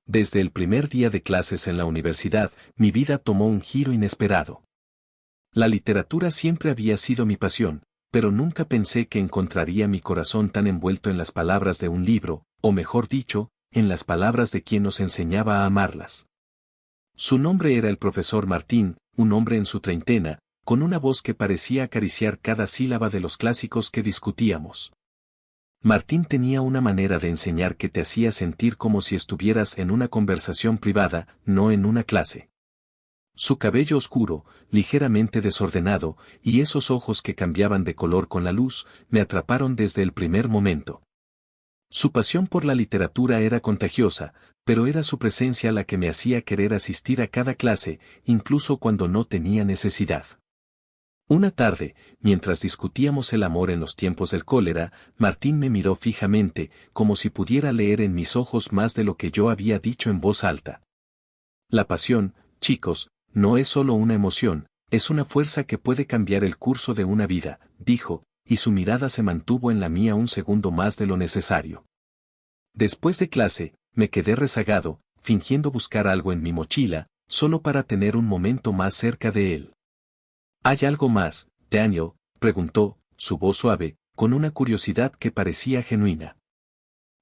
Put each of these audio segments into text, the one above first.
Desde el primer día de clases en la universidad, mi vida tomó un giro inesperado. La literatura siempre había sido mi pasión, pero nunca pensé que encontraría mi corazón tan envuelto en las palabras de un libro, o mejor dicho, en las palabras de quien nos enseñaba a amarlas. Su nombre era el profesor Martín, un hombre en su treintena, con una voz que parecía acariciar cada sílaba de los clásicos que discutíamos. Martín tenía una manera de enseñar que te hacía sentir como si estuvieras en una conversación privada, no en una clase. Su cabello oscuro, ligeramente desordenado, y esos ojos que cambiaban de color con la luz, me atraparon desde el primer momento. Su pasión por la literatura era contagiosa, pero era su presencia la que me hacía querer asistir a cada clase, incluso cuando no tenía necesidad. Una tarde, mientras discutíamos el amor en los tiempos del cólera, Martín me miró fijamente, como si pudiera leer en mis ojos más de lo que yo había dicho en voz alta. La pasión, chicos, no es solo una emoción, es una fuerza que puede cambiar el curso de una vida, dijo, y su mirada se mantuvo en la mía un segundo más de lo necesario. Después de clase, me quedé rezagado, fingiendo buscar algo en mi mochila, solo para tener un momento más cerca de él. ¿Hay algo más, Daniel?, preguntó, su voz suave, con una curiosidad que parecía genuina.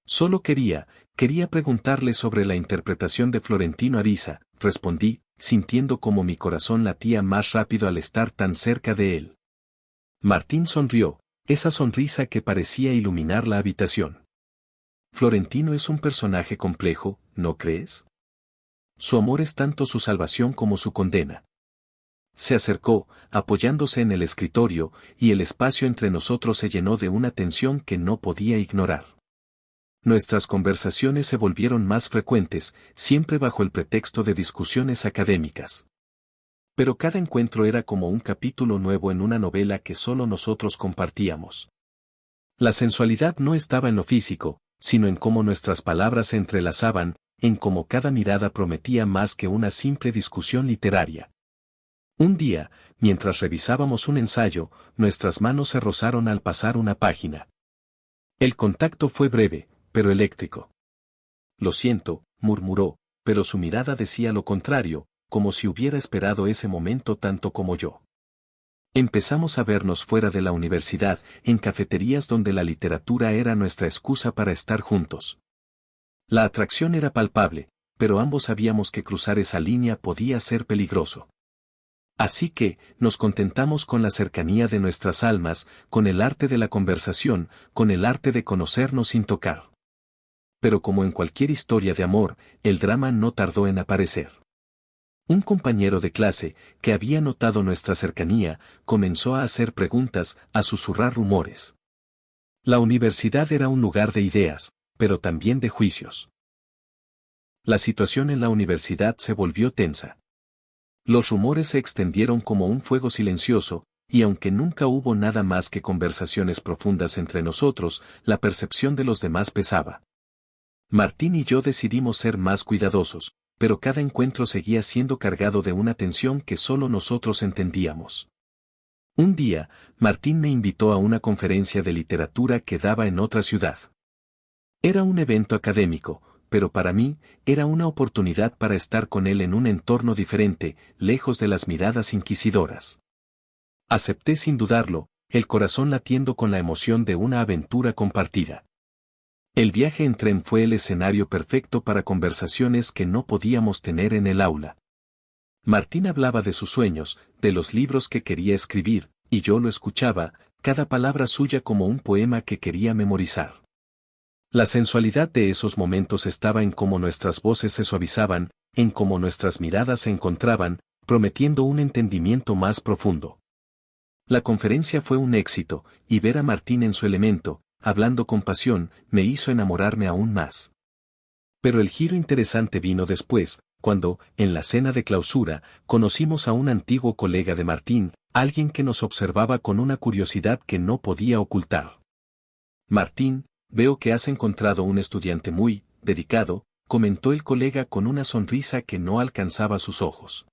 Solo quería preguntarle sobre la interpretación de Florentino Ariza, respondí, sintiendo como mi corazón latía más rápido al estar tan cerca de él. Martín sonrió, esa sonrisa que parecía iluminar la habitación. Florentino es un personaje complejo, ¿no crees? Su amor es tanto su salvación como su condena. Se acercó, apoyándose en el escritorio, y el espacio entre nosotros se llenó de una tensión que no podía ignorar. Nuestras conversaciones se volvieron más frecuentes, siempre bajo el pretexto de discusiones académicas. Pero cada encuentro era como un capítulo nuevo en una novela que solo nosotros compartíamos. La sensualidad no estaba en lo físico, sino en cómo nuestras palabras se entrelazaban, en cómo cada mirada prometía más que una simple discusión literaria. Un día, mientras revisábamos un ensayo, nuestras manos se rozaron al pasar una página. El contacto fue breve, pero eléctrico. Lo siento, murmuró, pero su mirada decía lo contrario, como si hubiera esperado ese momento tanto como yo. Empezamos a vernos fuera de la universidad, en cafeterías donde la literatura era nuestra excusa para estar juntos. La atracción era palpable, pero ambos sabíamos que cruzar esa línea podía ser peligroso. Así que, nos contentamos con la cercanía de nuestras almas, con el arte de la conversación, con el arte de conocernos sin tocar. Pero como en cualquier historia de amor, el drama no tardó en aparecer. Un compañero de clase, que había notado nuestra cercanía, comenzó a hacer preguntas, a susurrar rumores. La universidad era un lugar de ideas, pero también de juicios. La situación en la universidad se volvió tensa. Los rumores se extendieron como un fuego silencioso, y aunque nunca hubo nada más que conversaciones profundas entre nosotros, la percepción de los demás pesaba. Martín y yo decidimos ser más cuidadosos, pero cada encuentro seguía siendo cargado de una tensión que solo nosotros entendíamos. Un día, Martín me invitó a una conferencia de literatura que daba en otra ciudad. Era un evento académico, pero para mí, era una oportunidad para estar con él en un entorno diferente, lejos de las miradas inquisidoras. Acepté sin dudarlo, el corazón latiendo con la emoción de una aventura compartida. El viaje en tren fue el escenario perfecto para conversaciones que no podíamos tener en el aula. Martín hablaba de sus sueños, de los libros que quería escribir, y yo lo escuchaba, cada palabra suya como un poema que quería memorizar. La sensualidad de esos momentos estaba en cómo nuestras voces se suavizaban, en cómo nuestras miradas se encontraban, prometiendo un entendimiento más profundo. La conferencia fue un éxito, y ver a Martín en su elemento, hablando con pasión, me hizo enamorarme aún más. Pero el giro interesante vino después, cuando, en la cena de clausura, conocimos a un antiguo colega de Martín, alguien que nos observaba con una curiosidad que no podía ocultar. Martín, veo que has encontrado un estudiante muy dedicado, comentó el colega con una sonrisa que no alcanzaba sus ojos.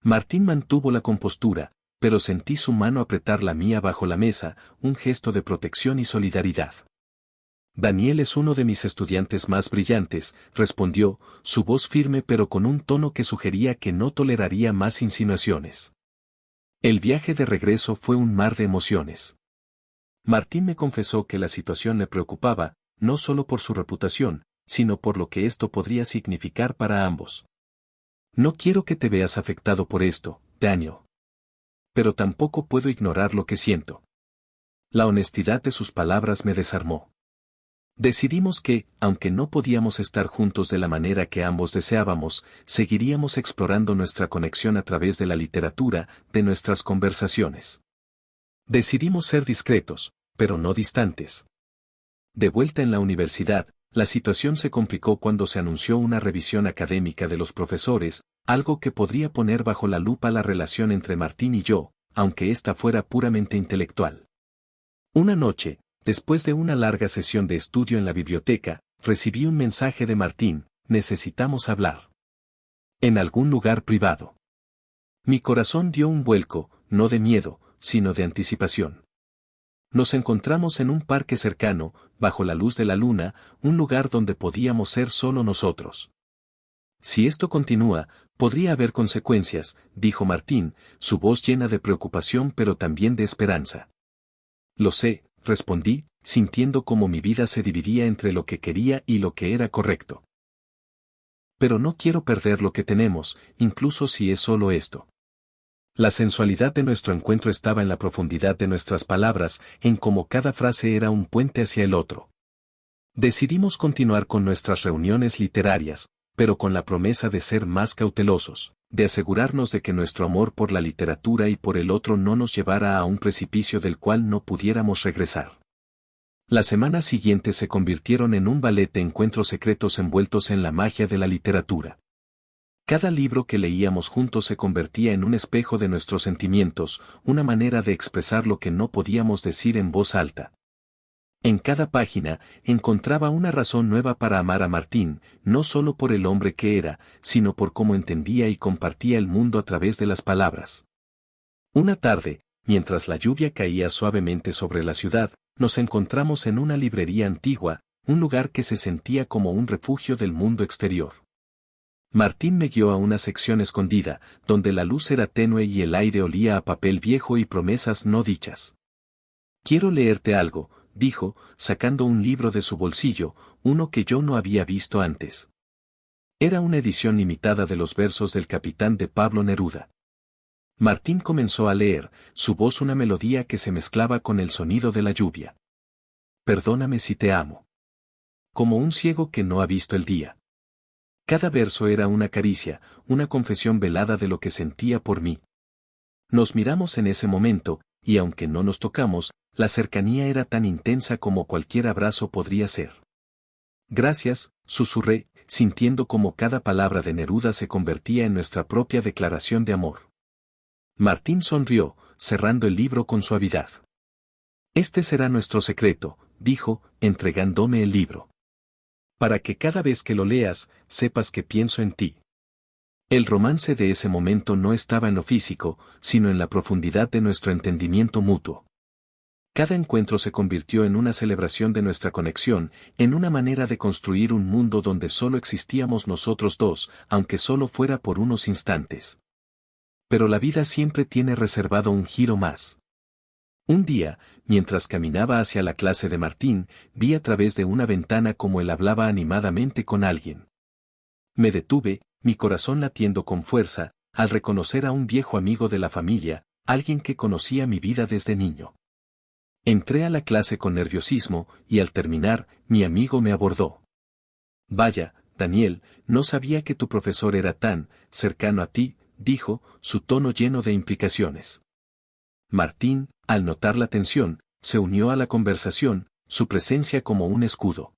Martín mantuvo la compostura, pero sentí su mano apretar la mía bajo la mesa, un gesto de protección y solidaridad. Daniel es uno de mis estudiantes más brillantes, respondió, su voz firme pero con un tono que sugería que no toleraría más insinuaciones. El viaje de regreso fue un mar de emociones. Martín me confesó que la situación le preocupaba, no solo por su reputación, sino por lo que esto podría significar para ambos. No quiero que te veas afectado por esto, Daniel. Pero tampoco puedo ignorar lo que siento. La honestidad de sus palabras me desarmó. Decidimos que, aunque no podíamos estar juntos de la manera que ambos deseábamos, seguiríamos explorando nuestra conexión a través de la literatura, de nuestras conversaciones. Decidimos ser discretos, pero no distantes. De vuelta en la universidad, la situación se complicó cuando se anunció una revisión académica de los profesores, algo que podría poner bajo la lupa la relación entre Martín y yo, aunque ésta fuera puramente intelectual. Una noche, después de una larga sesión de estudio en la biblioteca, recibí un mensaje de Martín: necesitamos hablar. En algún lugar privado. Mi corazón dio un vuelco, no de miedo, sino de anticipación. Nos encontramos en un parque cercano, bajo la luz de la luna, un lugar donde podíamos ser solo nosotros. Si esto continúa, podría haber consecuencias, dijo Martín, su voz llena de preocupación pero también de esperanza. Lo sé, respondí, sintiendo cómo mi vida se dividía entre lo que quería y lo que era correcto. Pero no quiero perder lo que tenemos, incluso si es solo esto. La sensualidad de nuestro encuentro estaba en la profundidad de nuestras palabras, en cómo cada frase era un puente hacia el otro. Decidimos continuar con nuestras reuniones literarias, pero con la promesa de ser más cautelosos, de asegurarnos de que nuestro amor por la literatura y por el otro no nos llevara a un precipicio del cual no pudiéramos regresar. Las semanas siguientes se convirtieron en un ballet de encuentros secretos envueltos en la magia de la literatura. Cada libro que leíamos juntos se convertía en un espejo de nuestros sentimientos, una manera de expresar lo que no podíamos decir en voz alta. En cada página, encontraba una razón nueva para amar a Martín, no solo por el hombre que era, sino por cómo entendía y compartía el mundo a través de las palabras. Una tarde, mientras la lluvia caía suavemente sobre la ciudad, nos encontramos en una librería antigua, un lugar que se sentía como un refugio del mundo exterior. Martín me guió a una sección escondida, donde la luz era tenue y el aire olía a papel viejo y promesas no dichas. Quiero leerte algo, dijo, sacando un libro de su bolsillo, uno que yo no había visto antes. Era una edición limitada de los versos del Capitán de Pablo Neruda. Martín comenzó a leer, su voz una melodía que se mezclaba con el sonido de la lluvia. Perdóname si te amo. Como un ciego que no ha visto el día. Cada verso era una caricia, una confesión velada de lo que sentía por mí. Nos miramos en ese momento, y aunque no nos tocamos, la cercanía era tan intensa como cualquier abrazo podría ser. Gracias, susurré, sintiendo como cada palabra de Neruda se convertía en nuestra propia declaración de amor. Martín sonrió, cerrando el libro con suavidad. Este será nuestro secreto, dijo, entregándome el libro. Para que cada vez que lo leas, sepas que pienso en ti. El romance de ese momento no estaba en lo físico, sino en la profundidad de nuestro entendimiento mutuo. Cada encuentro se convirtió en una celebración de nuestra conexión, en una manera de construir un mundo donde solo existíamos nosotros dos, aunque solo fuera por unos instantes. Pero la vida siempre tiene reservado un giro más. Un día, mientras caminaba hacia la clase de Martín, vi a través de una ventana cómo él hablaba animadamente con alguien. Me detuve, mi corazón latiendo con fuerza, al reconocer a un viejo amigo de la familia, alguien que conocía mi vida desde niño. Entré a la clase con nerviosismo, y al terminar, mi amigo me abordó. Vaya, Daniel, no sabía que tu profesor era tan cercano a ti, dijo, su tono lleno de implicaciones. Martín, al notar la tensión, se unió a la conversación, su presencia como un escudo.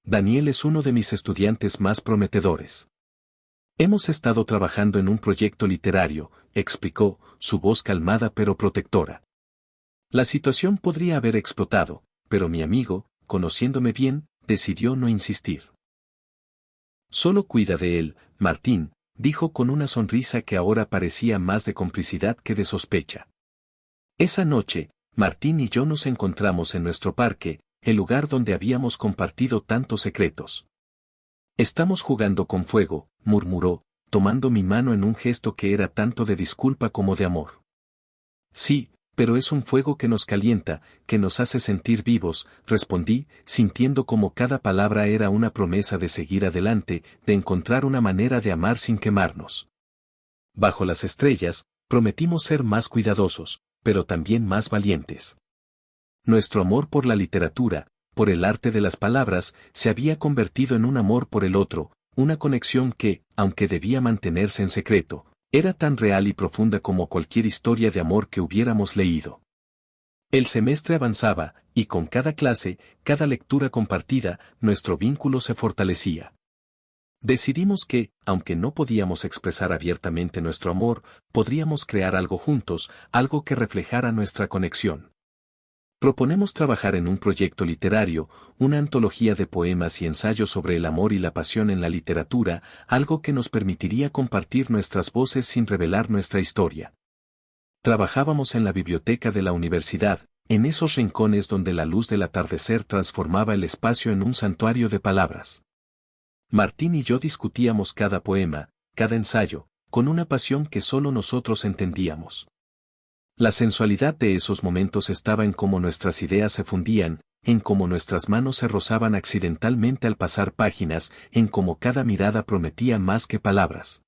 Daniel es uno de mis estudiantes más prometedores. Hemos estado trabajando en un proyecto literario, explicó, su voz calmada pero protectora. La situación podría haber explotado, pero mi amigo, conociéndome bien, decidió no insistir. Solo cuida de él, Martín, dijo con una sonrisa que ahora parecía más de complicidad que de sospecha. Esa noche, Martín y yo nos encontramos en nuestro parque, el lugar donde habíamos compartido tantos secretos. Estamos jugando con fuego, murmuró, tomando mi mano en un gesto que era tanto de disculpa como de amor. Sí, pero es un fuego que nos calienta, que nos hace sentir vivos, respondí, sintiendo como cada palabra era una promesa de seguir adelante, de encontrar una manera de amar sin quemarnos. Bajo las estrellas, prometimos ser más cuidadosos, pero también más valientes. Nuestro amor por la literatura, por el arte de las palabras, se había convertido en un amor por el otro, una conexión que, aunque debía mantenerse en secreto, era tan real y profunda como cualquier historia de amor que hubiéramos leído. El semestre avanzaba, y con cada clase, cada lectura compartida, nuestro vínculo se fortalecía. Decidimos que, aunque no podíamos expresar abiertamente nuestro amor, podríamos crear algo juntos, algo que reflejara nuestra conexión. Proponemos trabajar en un proyecto literario, una antología de poemas y ensayos sobre el amor y la pasión en la literatura, algo que nos permitiría compartir nuestras voces sin revelar nuestra historia. Trabajábamos en la biblioteca de la universidad, en esos rincones donde la luz del atardecer transformaba el espacio en un santuario de palabras. Martín y yo discutíamos cada poema, cada ensayo, con una pasión que solo nosotros entendíamos. La sensualidad de esos momentos estaba en cómo nuestras ideas se fundían, en cómo nuestras manos se rozaban accidentalmente al pasar páginas, en cómo cada mirada prometía más que palabras.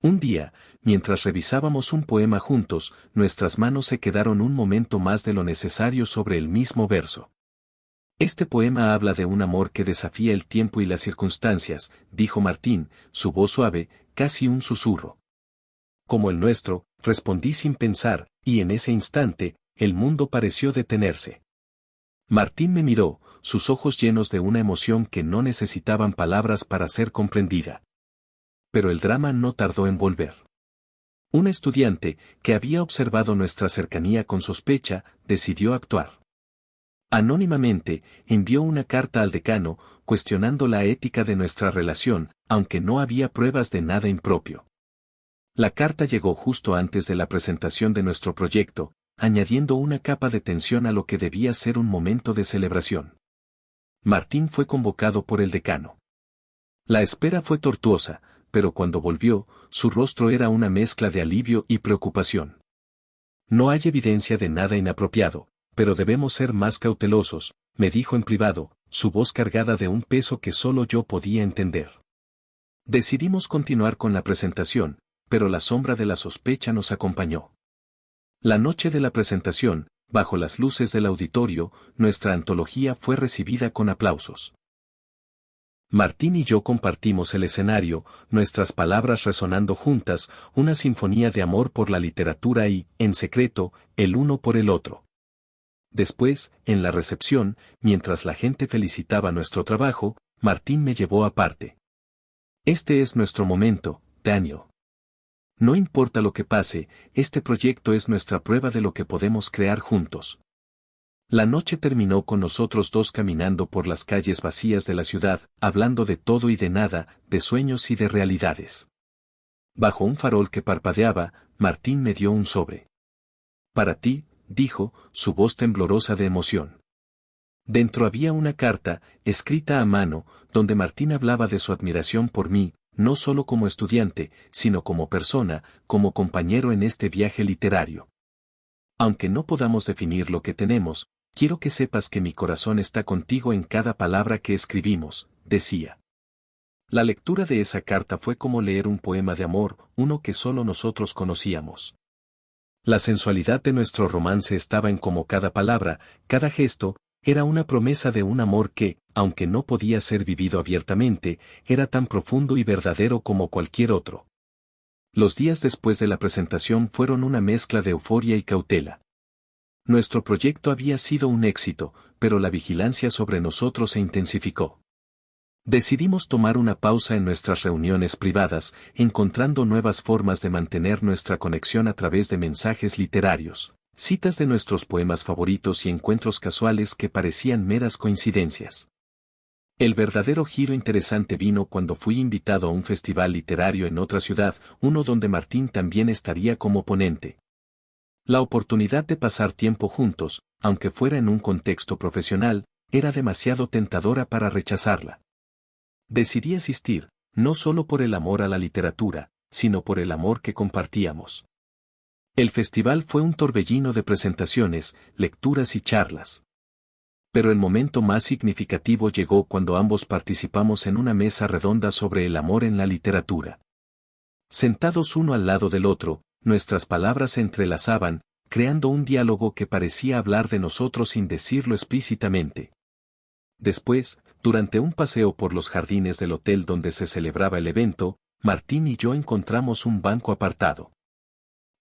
Un día, mientras revisábamos un poema juntos, nuestras manos se quedaron un momento más de lo necesario sobre el mismo verso. Este poema habla de un amor que desafía el tiempo y las circunstancias, dijo Martín, su voz suave, casi un susurro. Como el nuestro, respondí sin pensar, y en ese instante, el mundo pareció detenerse. Martín me miró, sus ojos llenos de una emoción que no necesitaban palabras para ser comprendida. Pero el drama no tardó en volver. Un estudiante, que había observado nuestra cercanía con sospecha, decidió actuar. Anónimamente, envió una carta al decano, cuestionando la ética de nuestra relación, aunque no había pruebas de nada impropio. La carta llegó justo antes de la presentación de nuestro proyecto, añadiendo una capa de tensión a lo que debía ser un momento de celebración. Martín fue convocado por el decano. La espera fue tortuosa, pero cuando volvió, su rostro era una mezcla de alivio y preocupación. No hay evidencia de nada inapropiado, pero debemos ser más cautelosos, me dijo en privado, su voz cargada de un peso que solo yo podía entender. Decidimos continuar con la presentación, pero la sombra de la sospecha nos acompañó. La noche de la presentación, bajo las luces del auditorio, nuestra antología fue recibida con aplausos. Martín y yo compartimos el escenario, nuestras palabras resonando juntas, una sinfonía de amor por la literatura y, en secreto, el uno por el otro. Después, en la recepción, mientras la gente felicitaba nuestro trabajo, Martín me llevó aparte. Este es nuestro momento, Daniel. No importa lo que pase, este proyecto es nuestra prueba de lo que podemos crear juntos. La noche terminó con nosotros dos caminando por las calles vacías de la ciudad, hablando de todo y de nada, de sueños y de realidades. Bajo un farol que parpadeaba, Martín me dio un sobre. Para ti, dijo, su voz temblorosa de emoción. Dentro había una carta, escrita a mano, donde Martín hablaba de su admiración por mí, no solo como estudiante, sino como persona, como compañero en este viaje literario. Aunque no podamos definir lo que tenemos, quiero que sepas que mi corazón está contigo en cada palabra que escribimos, decía. La lectura de esa carta fue como leer un poema de amor, uno que solo nosotros conocíamos. La sensualidad de nuestro romance estaba en cómo cada palabra, cada gesto, era una promesa de un amor que, aunque no podía ser vivido abiertamente, era tan profundo y verdadero como cualquier otro. Los días después de la presentación fueron una mezcla de euforia y cautela. Nuestro proyecto había sido un éxito, pero la vigilancia sobre nosotros se intensificó. Decidimos tomar una pausa en nuestras reuniones privadas, encontrando nuevas formas de mantener nuestra conexión a través de mensajes literarios, citas de nuestros poemas favoritos y encuentros casuales que parecían meras coincidencias. El verdadero giro interesante vino cuando fui invitado a un festival literario en otra ciudad, uno donde Martín también estaría como ponente. La oportunidad de pasar tiempo juntos, aunque fuera en un contexto profesional, era demasiado tentadora para rechazarla. Decidí asistir, no solo por el amor a la literatura, sino por el amor que compartíamos. El festival fue un torbellino de presentaciones, lecturas y charlas. Pero el momento más significativo llegó cuando ambos participamos en una mesa redonda sobre el amor en la literatura. Sentados uno al lado del otro, nuestras palabras se entrelazaban, creando un diálogo que parecía hablar de nosotros sin decirlo explícitamente. Después, durante un paseo por los jardines del hotel donde se celebraba el evento, Martín y yo encontramos un banco apartado.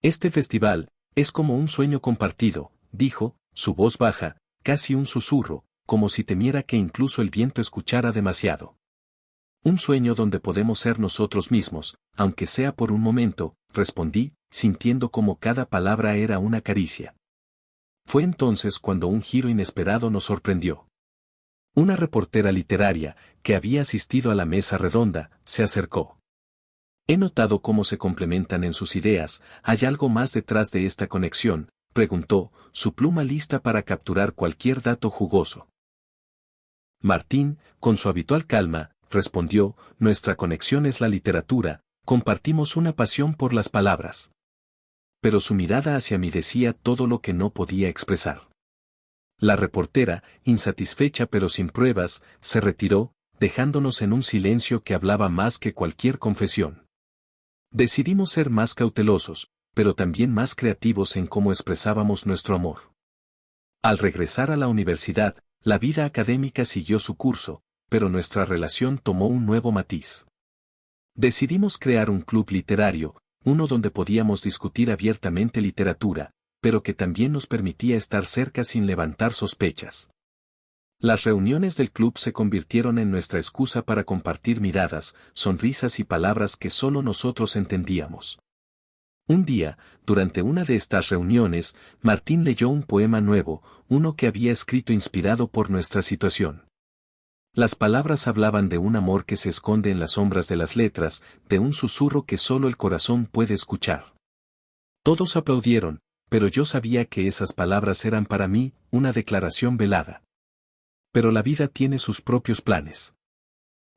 Este festival es como un sueño compartido, dijo, su voz baja, casi un susurro, como si temiera que incluso el viento escuchara demasiado. Un sueño donde podemos ser nosotros mismos, aunque sea por un momento, respondí, sintiendo como cada palabra era una caricia. Fue entonces cuando un giro inesperado nos sorprendió. Una reportera literaria, que había asistido a la mesa redonda, se acercó. He notado cómo se complementan en sus ideas, ¿hay algo más detrás de esta conexión?, preguntó, su pluma lista para capturar cualquier dato jugoso. Martín, con su habitual calma, respondió, nuestra conexión es la literatura, compartimos una pasión por las palabras. Pero su mirada hacia mí decía todo lo que no podía expresar. La reportera, insatisfecha pero sin pruebas, se retiró, dejándonos en un silencio que hablaba más que cualquier confesión. Decidimos ser más cautelosos, pero también más creativos en cómo expresábamos nuestro amor. Al regresar a la universidad, la vida académica siguió su curso, pero nuestra relación tomó un nuevo matiz. Decidimos crear un club literario, uno donde podíamos discutir abiertamente literatura, pero que también nos permitía estar cerca sin levantar sospechas. Las reuniones del club se convirtieron en nuestra excusa para compartir miradas, sonrisas y palabras que solo nosotros entendíamos. Un día, durante una de estas reuniones, Martín leyó un poema nuevo, uno que había escrito inspirado por nuestra situación. Las palabras hablaban de un amor que se esconde en las sombras de las letras, de un susurro que solo el corazón puede escuchar. Todos aplaudieron, pero yo sabía que esas palabras eran para mí, una declaración velada. Pero la vida tiene sus propios planes.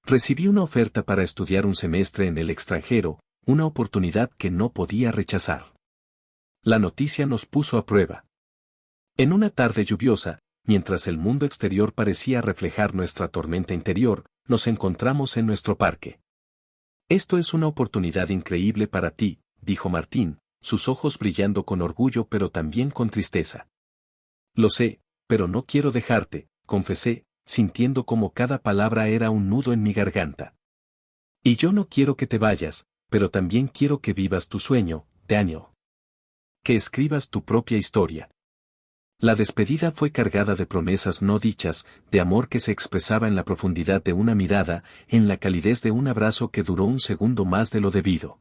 Recibí una oferta para estudiar un semestre en el extranjero, una oportunidad que no podía rechazar. La noticia nos puso a prueba. En una tarde lluviosa, mientras el mundo exterior parecía reflejar nuestra tormenta interior, nos encontramos en nuestro parque. Esto es una oportunidad increíble para ti, dijo Martín, sus ojos brillando con orgullo pero también con tristeza. Lo sé, pero no quiero dejarte, confesé, sintiendo como cada palabra era un nudo en mi garganta. Y yo no quiero que te vayas, pero también quiero que vivas tu sueño, Daniel. Que escribas tu propia historia. La despedida fue cargada de promesas no dichas, de amor que se expresaba en la profundidad de una mirada, en la calidez de un abrazo que duró un segundo más de lo debido.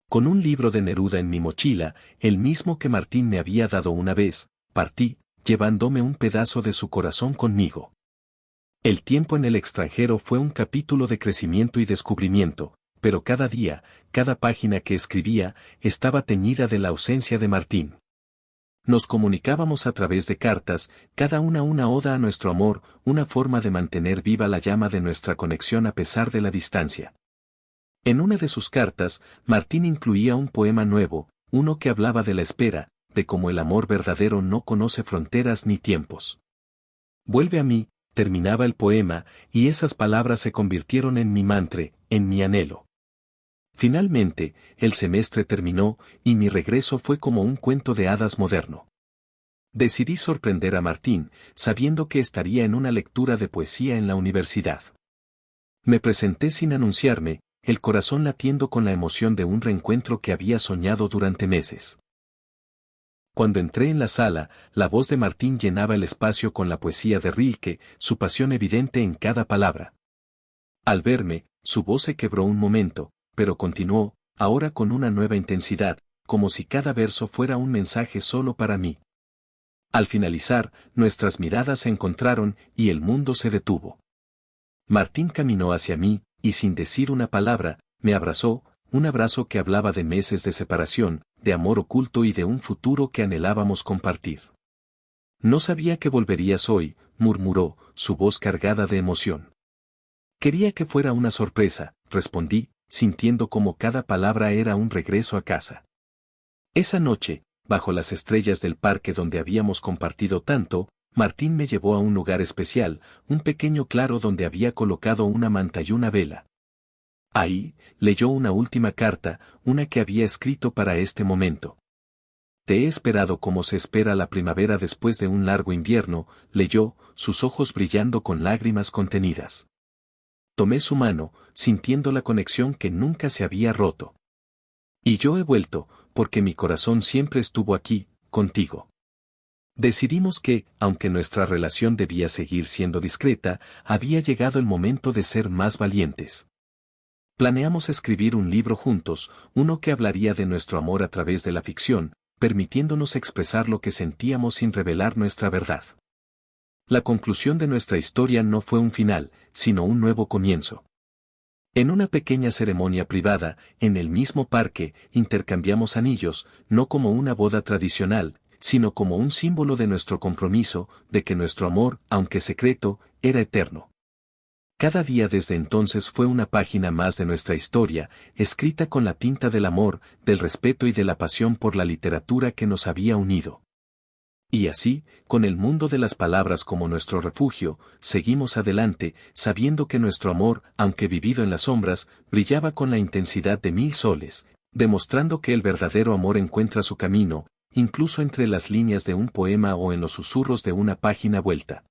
Con un libro de Neruda en mi mochila, el mismo que Martín me había dado una vez, partí, llevándome un pedazo de su corazón conmigo. El tiempo en el extranjero fue un capítulo de crecimiento y descubrimiento, pero cada día, cada página que escribía, estaba teñida de la ausencia de Martín. Nos comunicábamos a través de cartas, cada una oda a nuestro amor, una forma de mantener viva la llama de nuestra conexión a pesar de la distancia. En una de sus cartas, Martín incluía un poema nuevo, uno que hablaba de la espera, de cómo el amor verdadero no conoce fronteras ni tiempos. Vuelve a mí, terminaba el poema, y esas palabras se convirtieron en mi mantra, en mi anhelo. Finalmente, el semestre terminó, y mi regreso fue como un cuento de hadas moderno. Decidí sorprender a Martín, sabiendo que estaría en una lectura de poesía en la universidad. Me presenté sin anunciarme, el corazón latiendo con la emoción de un reencuentro que había soñado durante meses. Cuando entré en la sala, la voz de Martín llenaba el espacio con la poesía de Rilke, su pasión evidente en cada palabra. Al verme, su voz se quebró un momento, pero continuó, ahora con una nueva intensidad, como si cada verso fuera un mensaje solo para mí. Al finalizar, nuestras miradas se encontraron y el mundo se detuvo. Martín caminó hacia mí, y sin decir una palabra, me abrazó, un abrazo que hablaba de meses de separación, de amor oculto y de un futuro que anhelábamos compartir. No sabía que volverías hoy, murmuró, su voz cargada de emoción. Quería que fuera una sorpresa, respondí, sintiendo como cada palabra era un regreso a casa. Esa noche, bajo las estrellas del parque donde habíamos compartido tanto, Martín me llevó a un lugar especial, un pequeño claro donde había colocado una manta y una vela. Ahí, leyó una última carta, una que había escrito para este momento. Te he esperado como se espera la primavera después de un largo invierno, leyó, sus ojos brillando con lágrimas contenidas. Tomé su mano, sintiendo la conexión que nunca se había roto. Y yo he vuelto, porque mi corazón siempre estuvo aquí, contigo. Decidimos que, aunque nuestra relación debía seguir siendo discreta, había llegado el momento de ser más valientes. Planeamos escribir un libro juntos, uno que hablaría de nuestro amor a través de la ficción, permitiéndonos expresar lo que sentíamos sin revelar nuestra verdad. La conclusión de nuestra historia no fue un final, sino un nuevo comienzo. En una pequeña ceremonia privada, en el mismo parque, intercambiamos anillos, no como una boda tradicional, sino como un símbolo de nuestro compromiso, de que nuestro amor, aunque secreto, era eterno. Cada día desde entonces fue una página más de nuestra historia, escrita con la tinta del amor, del respeto y de la pasión por la literatura que nos había unido. Y así, con el mundo de las palabras como nuestro refugio, seguimos adelante, sabiendo que nuestro amor, aunque vivido en las sombras, brillaba con la intensidad de 1000 soles, demostrando que el verdadero amor encuentra su camino, incluso entre las líneas de un poema o en los susurros de una página vuelta.